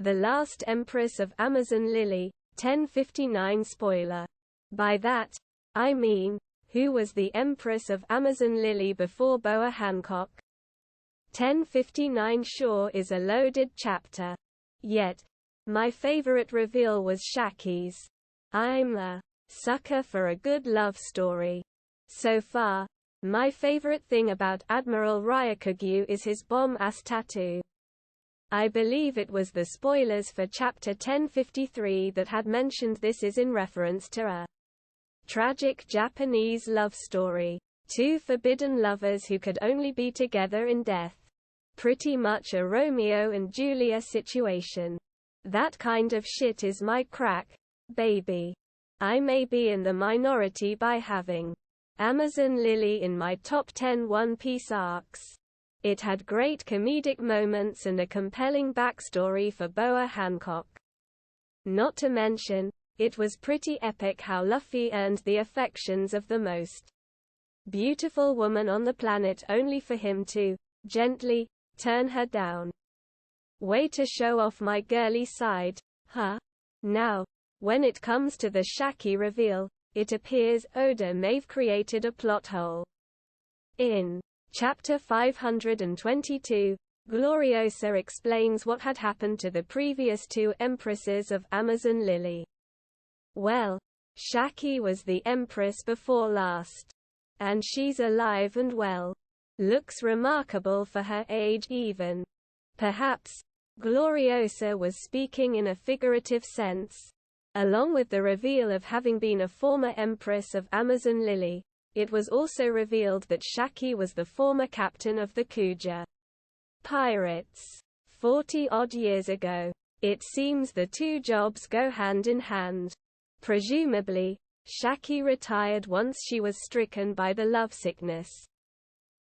The Last Empress of Amazon Lily, 1059 spoiler. By that, I mean, who was the Empress of Amazon Lily before Boa Hancock? 1059 sure is a loaded chapter. Yet, my favorite reveal was Shaki's. I'm a sucker for a good love story. So far, my favorite thing about Admiral Ryakugyu is his bomb-ass tattoo. I believe it was the spoilers for chapter 1053 that had mentioned this is in reference to a tragic Japanese love story. Two forbidden lovers who could only be together in death. Pretty much a Romeo and Julia situation. That kind of shit is my crack, baby. I may be in the minority by having Amazon Lily in my top 10 One Piece arcs. It had great comedic moments and a compelling backstory for Boa Hancock. Not to mention, it was pretty epic how Luffy earned the affections of the most beautiful woman on the planet only for him to gently turn her down. Way to show off my girly side, huh? Now, when it comes to the Shaki reveal, it appears Oda may've created a plot hole. In Chapter 522, Gloriosa explains what had happened to the previous two empresses of Amazon Lily. Well, Shaki was the empress before last. And she's alive and well. Looks remarkable for her age even. Perhaps, Gloriosa was speaking in a figurative sense. Along with the reveal of having been a former empress of Amazon Lily, it was also revealed that Shaki was the former captain of the Kuja pirates 40-odd years ago. It seems the two jobs go hand in hand. Presumably, Shaki retired once she was stricken by the lovesickness.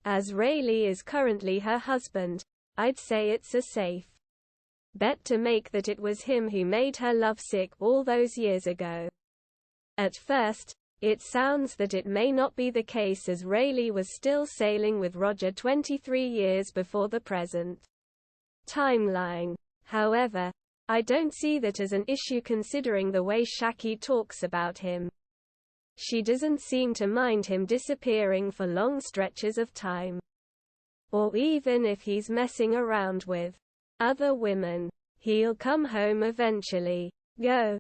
As Rayleigh is currently her husband, I'd say it's a safe bet to make that it was him who made her lovesick all those years ago. At first, it sounds that it may not be the case as Rayleigh was still sailing with Roger 23 years before the present timeline. However, I don't see that as an issue considering the way Shaki talks about him. She doesn't seem to mind him disappearing for long stretches of time. Or even if he's messing around with other women, he'll come home eventually. Go,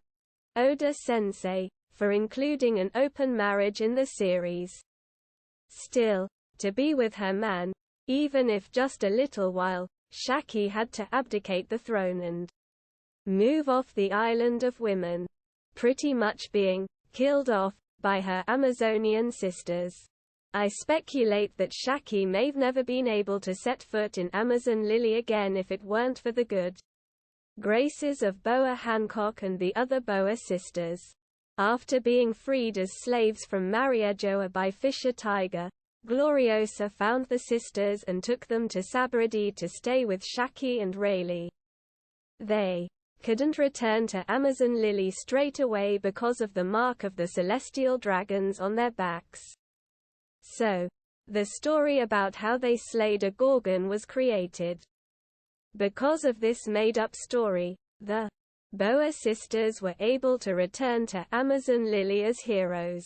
Oda-sensei, for including an open marriage in the series. Still, to be with her man, even if just a little while, Shaki had to abdicate the throne and move off the island of women, pretty much being killed off by her Amazonian sisters. I speculate that Shaki may've never been able to set foot in Amazon Lily again if it weren't for the good graces of Boa Hancock and the other Boa sisters. After being freed as slaves from Mariejoa by Fisher Tiger, Gloriosa found the sisters and took them to Sabaradi to stay with Shaki and Rayleigh. They couldn't return to Amazon Lily straight away because of the mark of the celestial dragons on their backs. So, the story about how they slayed a Gorgon was created. Because of this made-up story, the Boa sisters were able to return to Amazon Lily as heroes.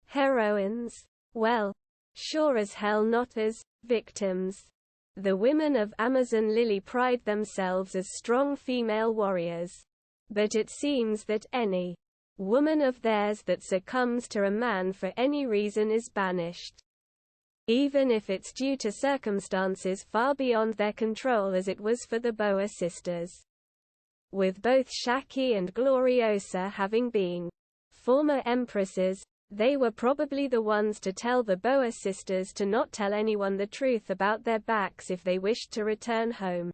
Heroines? Well, sure as hell not as victims. The women of Amazon Lily pride themselves as strong female warriors. But it seems that any woman of theirs that succumbs to a man for any reason is banished. Even if it's due to circumstances far beyond their control as it was for the Boa sisters. With both Shaki and Gloriosa having been former empresses, they were probably the ones to tell the Boa sisters to not tell anyone the truth about their backs if they wished to return home.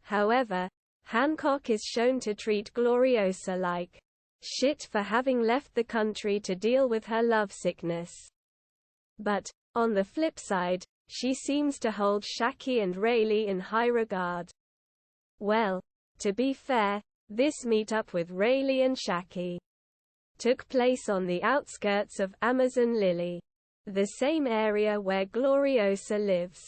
However, Hancock is shown to treat Gloriosa like shit for having left the country to deal with her lovesickness. But, on the flip side, she seems to hold Shaki and Rayleigh in high regard. Well, to be fair, this meet-up with Rayleigh and Shaki took place on the outskirts of Amazon Lily, the same area where Gloriosa lives.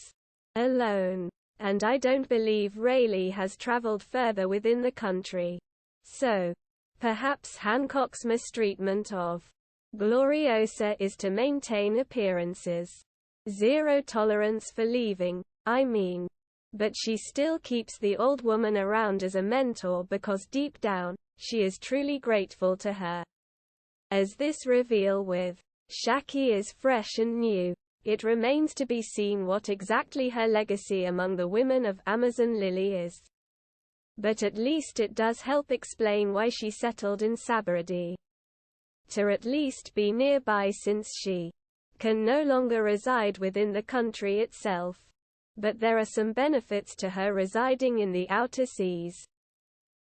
Alone. and I don't believe Rayleigh has traveled further within the country. So, perhaps Hancock's mistreatment of Gloriosa is to maintain appearances. Zero tolerance for leaving, I mean. But she still keeps the old woman around as a mentor because deep down, she is truly grateful to her. As this reveal with Shaki is fresh and new, it remains to be seen what exactly her legacy among the women of Amazon Lily is. But at least it does help explain why she settled in Sabaradi. To at least be nearby since she can no longer reside within the country itself. But there are some benefits to her residing in the outer seas.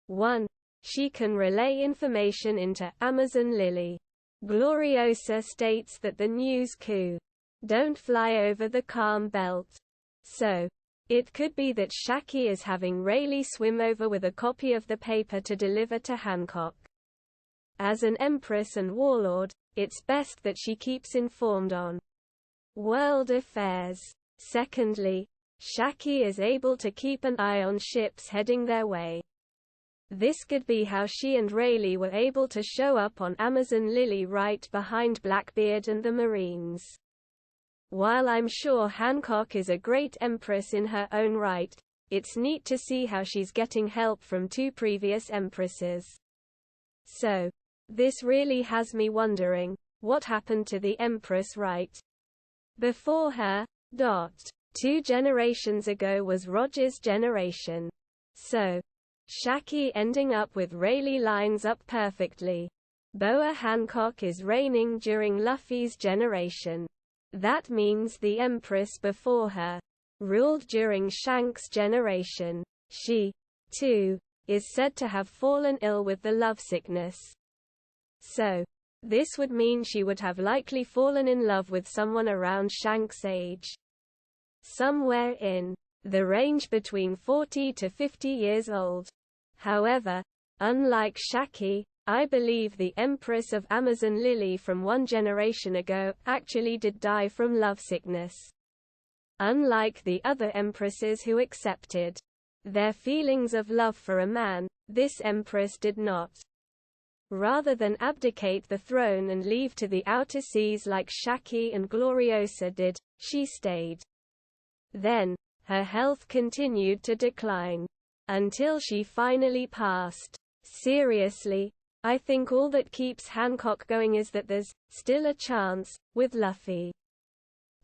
1. She can relay information into Amazon Lily. Gloriosa states that the news coup don't fly over the calm belt. So, it could be that Shaki is having Rayleigh swim over with a copy of the paper to deliver to Hancock. As an empress and warlord, it's best that she keeps informed on world affairs. Secondly, Shaki is able to keep an eye on ships heading their way. This could be how she and Rayleigh were able to show up on Amazon Lily right behind Blackbeard and the Marines. While I'm sure Hancock is a great empress in her own right, it's neat to see how she's getting help from 2 previous empresses. So, this really has me wondering, what happened to the empress right before her? 2 generations ago was Roger's generation. So, Shaki ending up with Rayleigh lines up perfectly. Boa Hancock is reigning during Luffy's generation. That means the Empress before her ruled during Shank's generation. She, too, is said to have fallen ill with the lovesickness. So, this would mean she would have likely fallen in love with someone around Shank's age. Somewhere in the range between 40 to 50 years old. However, unlike Shaki, I believe the Empress of Amazon Lily from 1 generation ago actually did die from lovesickness. Unlike the other empresses who accepted their feelings of love for a man, this empress did not. Rather than abdicate the throne and leave to the outer seas like Shaki and Gloriosa did, she stayed. Then, her health continued to decline. Until she finally passed. Seriously, I think all that keeps Hancock going is that there's still a chance with Luffy.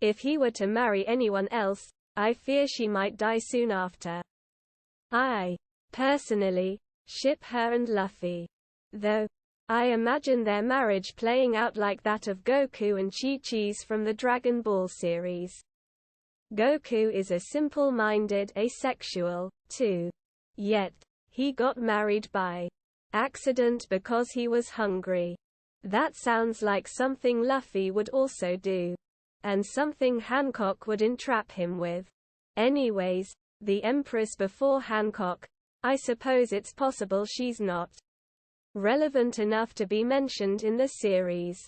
If he were to marry anyone else, I fear she might die soon after. I, personally, ship her and Luffy. Though, I imagine their marriage playing out like that of Goku and Chi-Chi's from the Dragon Ball series. Goku is a simple-minded asexual, too. Yet, he got married by accident because he was hungry. That sounds like something Luffy would also do. And something Hancock would entrap him with. Anyways, the Empress before Hancock, I suppose it's possible she's not relevant enough to be mentioned in the series.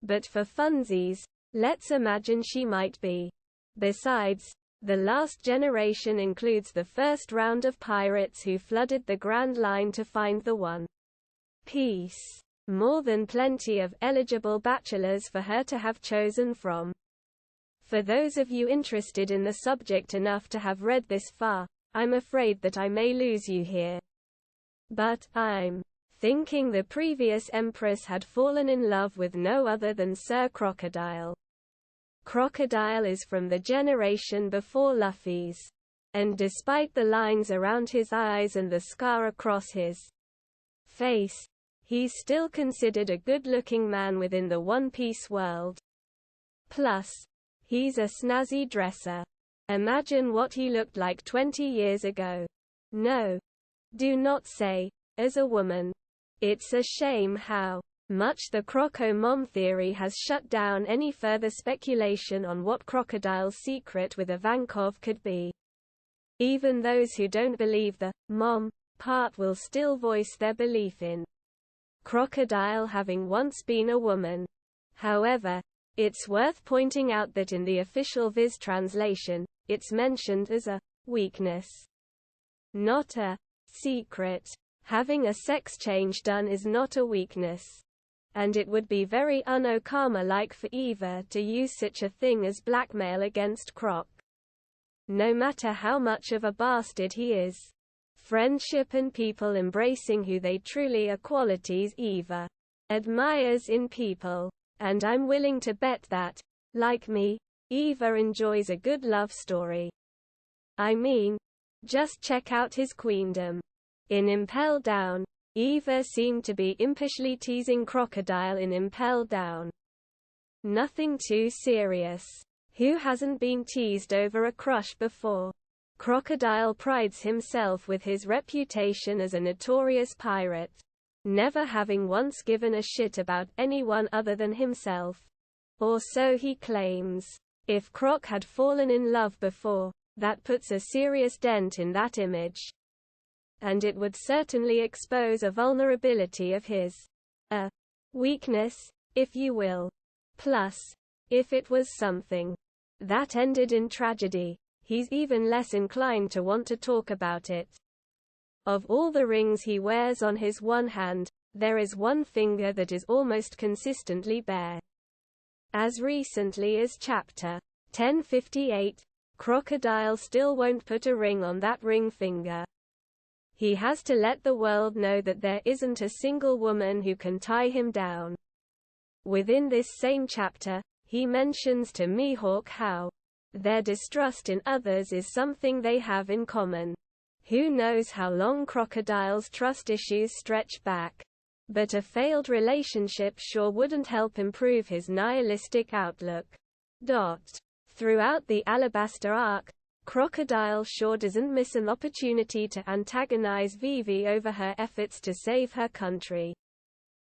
But for funsies, let's imagine she might be. Besides, the last generation includes the first round of pirates who flooded the Grand Line to find the One Piece. More than plenty of eligible bachelors for her to have chosen from. For those of you interested in the subject enough to have read this far, I'm afraid that I may lose you here. But I'm thinking the previous Empress had fallen in love with no other than Sir Crocodile. Crocodile is from the generation before Luffy's. And despite the lines around his eyes and the scar across his face, he's still considered a good-looking man within the One Piece world. Plus, he's a snazzy dresser. Imagine what he looked like 20 years ago. No. Do not say, as a woman. It's a shame how much the Croco Mom theory has shut down any further speculation on what Crocodile's secret with Ivankov could be. Even those who don't believe the mom part will still voice their belief in Crocodile having once been a woman. However, it's worth pointing out that in the official Viz translation, it's mentioned as a weakness, not a secret. Having a sex change done is not a weakness. And it would be very un-Okama-like for Eva to use such a thing as blackmail against Croc. No matter how much of a bastard he is. Friendship and people embracing who they truly are qualities Eva admires in people. And I'm willing to bet that, like me, Eva enjoys a good love story. I mean, just check out his queendom. In Impel Down, Eva seemed to be impishly teasing Crocodile in Impel Down. Nothing too serious. Who hasn't been teased over a crush before? Crocodile prides himself with his reputation as a notorious pirate, never having once given a shit about anyone other than himself. Or so he claims. If Croc had fallen in love before, that puts a serious dent in that image. And it would certainly expose a vulnerability of his. A weakness, if you will. Plus, if it was something that ended in tragedy, he's even less inclined to want to talk about it. Of all the rings he wears on his one hand, there is one finger that is almost consistently bare. As recently as chapter 1058, Crocodile still won't put a ring on that ring finger. He has to let the world know that there isn't a single woman who can tie him down. Within this same chapter, he mentions to Mihawk how their distrust in others is something they have in common. Who knows how long Crocodile's trust issues stretch back? But a failed relationship sure wouldn't help improve his nihilistic outlook. Throughout the Alabaster arc, Crocodile sure doesn't miss an opportunity to antagonize Vivi over her efforts to save her country.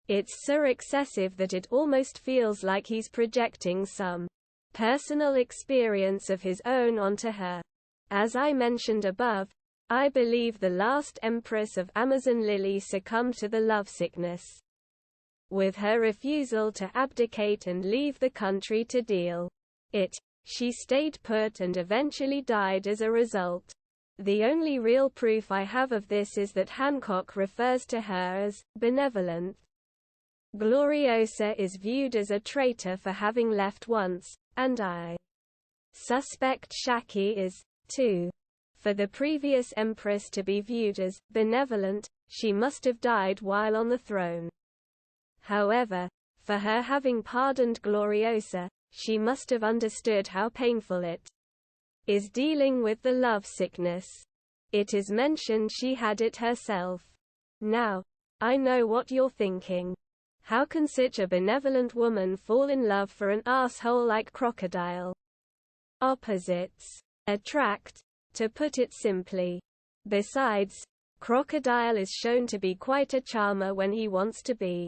It's so excessive that it almost feels like he's projecting some personal experience of his own onto her. As I mentioned above, I believe the last Empress of Amazon Lily succumbed to the lovesickness. With her refusal to abdicate and leave the country to deal it, she stayed put and eventually died as a result. The only real proof I have of this is that Hancock refers to her as benevolent. Gloriosa is viewed as a traitor for having left once, and I suspect Shaki is, too. For the previous Empress to be viewed as benevolent, she must have died while on the throne. However, for her having pardoned Gloriosa, she must have understood how painful it is dealing with the lovesickness. It is mentioned she had it herself. Now, I know what you're thinking. How can such a benevolent woman fall in love for an asshole like Crocodile? Opposites attract, to put it simply. Besides, Crocodile is shown to be quite a charmer when he wants to be.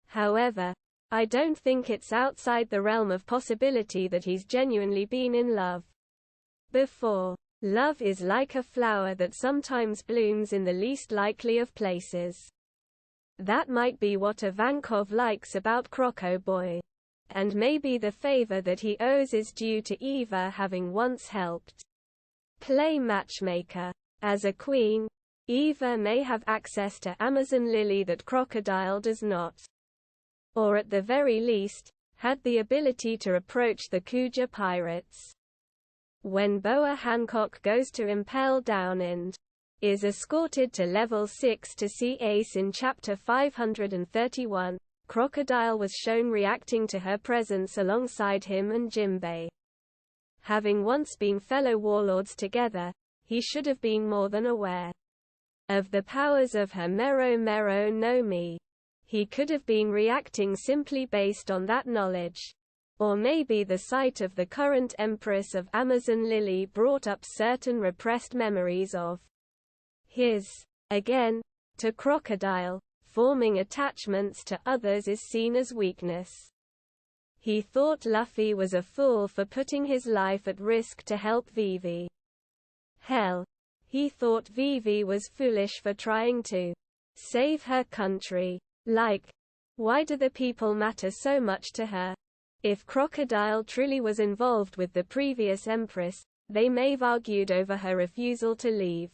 However, I don't think it's outside the realm of possibility that he's genuinely been in love before. Love is like a flower that sometimes blooms in the least likely of places. That might be what Ivankov likes about Croco Boy. And maybe the favor that he owes is due to Eva having once helped play matchmaker. As a queen, Eva may have access to Amazon Lily that Crocodile does not. Or at the very least, had the ability to approach the Kuja pirates. When Boa Hancock goes to Impel Down and is escorted to level 6 to see Ace in chapter 531, Crocodile was shown reacting to her presence alongside him and Jimbei. Having once been fellow warlords together, he should have been more than aware of the powers of her Mero Mero no Mi. He could have been reacting simply based on that knowledge. Or maybe the sight of the current Empress of Amazon Lily brought up certain repressed memories of his. Again, to Crocodile, forming attachments to others is seen as weakness. He thought Luffy was a fool for putting his life at risk to help Vivi. Hell, he thought Vivi was foolish for trying to save her country. Like, why do the people matter so much to her? If Crocodile truly was involved with the previous Empress, They may have argued over her refusal to leave.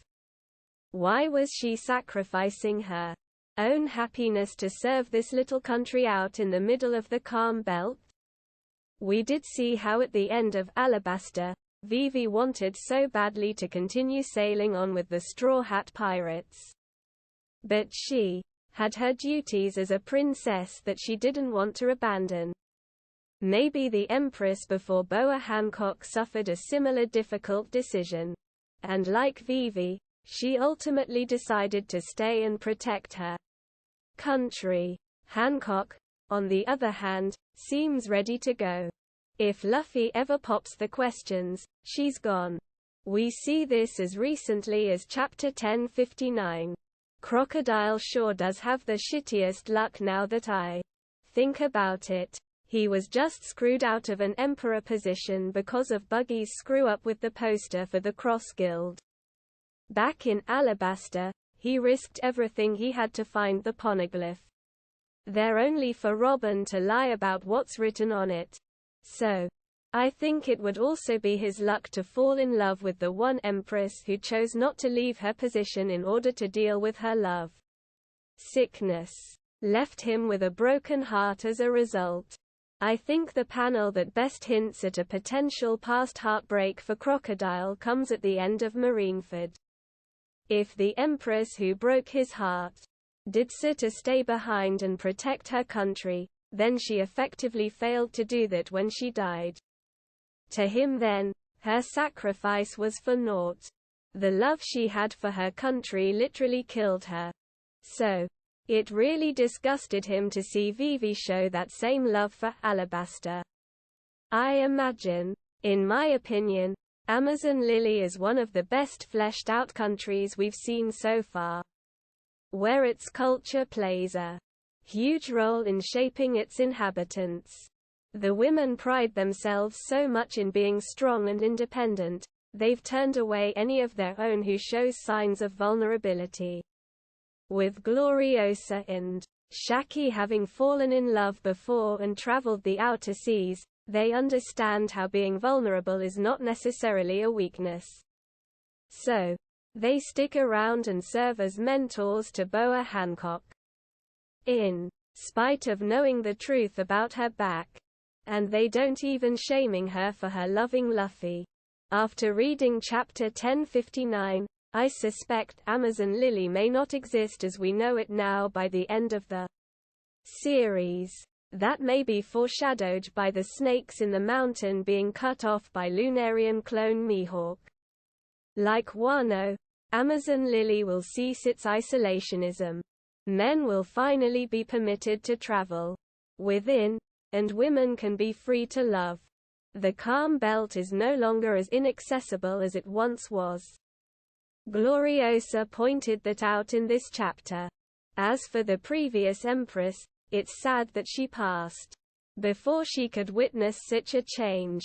Why was she sacrificing her own happiness to serve this little country out in the middle of the calm belt? We did see how at the end of Alabaster, Vivi wanted so badly to continue sailing on with the Straw Hat Pirates. But she had her duties as a princess that she didn't want to abandon. Maybe the Empress before Boa Hancock suffered a similar difficult decision. And like Vivi, she ultimately decided to stay and protect her country. Hancock, on the other hand, seems ready to go. If Luffy ever pops the questions, she's gone. We see this as recently as chapter 1059. Crocodile sure does have the shittiest luck now that I think about it. He was just screwed out of an emperor position because of Buggy's screw-up with the poster for the Cross Guild. Back in Alabaster, he risked everything he had to find the poneglyph. They're only for Robin to lie about what's written on it. So, I think it would also be his luck to fall in love with the one Empress who chose not to leave her position in order to deal with her love sickness. Left him with a broken heart as a result. I think the panel that best hints at a potential past heartbreak for Crocodile comes at the end of Marineford. If the Empress who broke his heart did so to stay behind and protect her country, then she effectively failed to do that when she died. To him then, her sacrifice was for naught. The love she had for her country literally killed her. So, it really disgusted him to see Vivi show that same love for Alabaster. I imagine, in my opinion, Amazon Lily is one of the best fleshed-out countries we've seen so far, where its culture plays a huge role in shaping its inhabitants. The women pride themselves so much in being strong and independent, they've turned away any of their own who shows signs of vulnerability. With Gloriosa and Shaki having fallen in love before and traveled the outer seas, they understand how being vulnerable is not necessarily a weakness. So, they stick around and serve as mentors to Boa Hancock. In spite of knowing the truth about her back. And they don't even shaming her for her loving Luffy. After reading chapter 1059, I suspect Amazon Lily may not exist as we know it now by the end of the series. That may be foreshadowed by the snakes in the mountain being cut off by Lunarian clone Mihawk. Like Wano, Amazon Lily will cease its isolationism. Men will finally be permitted to travel within, and women can be free to love. The calm belt is no longer as inaccessible as it once was. Gloriosa pointed that out in this chapter. As for the previous Empress, it's sad that she passed before she could witness such a change.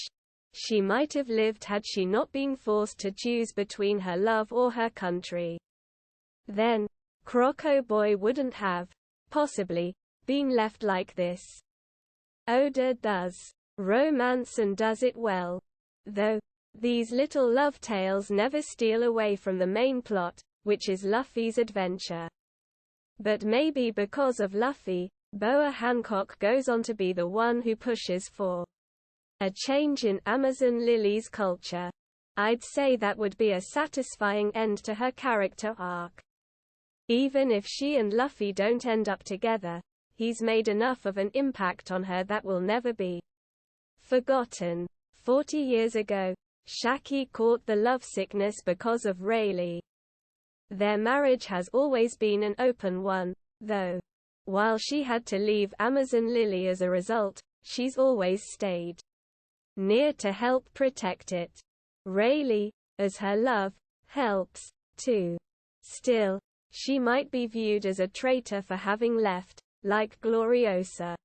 She might have lived had she not been forced to choose between her love or her country. Then, Croco Boy wouldn't have, possibly, been left like this. Oda does romance and does it well. Though, these little love tales never steal away from the main plot, which is Luffy's adventure. But maybe because of Luffy, Boa Hancock goes on to be the one who pushes for a change in Amazon Lily's culture. I'd say that would be a satisfying end to her character arc. Even if she and Luffy don't end up together, he's made enough of an impact on her that will never be forgotten. 40 years ago, Shaki caught the lovesickness because of Rayleigh. Their marriage has always been an open one, though. While she had to leave Amazon Lily as a result, she's always stayed near to help protect it. Rayleigh, as her love, helps, too. Still, she might be viewed as a traitor for having left, like Gloriosa.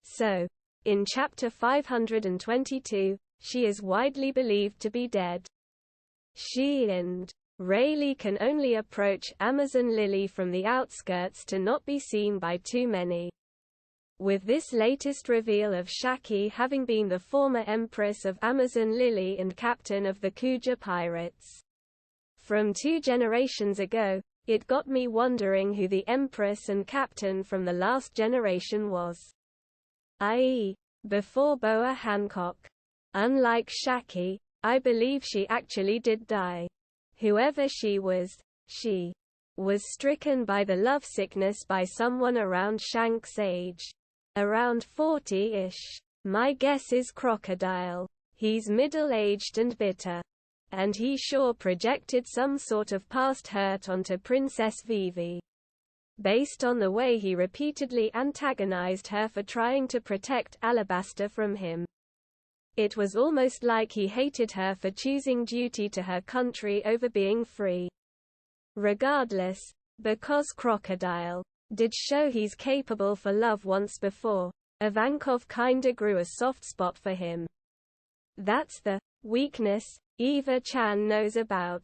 So, in chapter 522, she is widely believed to be dead. She and Rayleigh can only approach Amazon Lily from the outskirts to not be seen by too many. with this latest reveal of Shaki having been the former Empress of Amazon Lily and captain of the Kuja pirates. From 2 generations ago, it got me wondering who the Empress and captain from the last generation was. I.e., before Boa Hancock. Unlike Shaki, I believe she actually did die. Whoever she was stricken by the lovesickness by someone around Shank's age. Around 40-ish. My guess is Crocodile. He's middle-aged and bitter. And he sure projected some sort of past hurt onto Princess Vivi. Based on the way he repeatedly antagonized her for trying to protect Alabaster from him. It was almost like he hated her for choosing duty to her country over being free. Regardless, because Crocodile did show he's capable for love once before, Ivankov kinda grew a soft spot for him. That's the weakness Eva Chan knows about.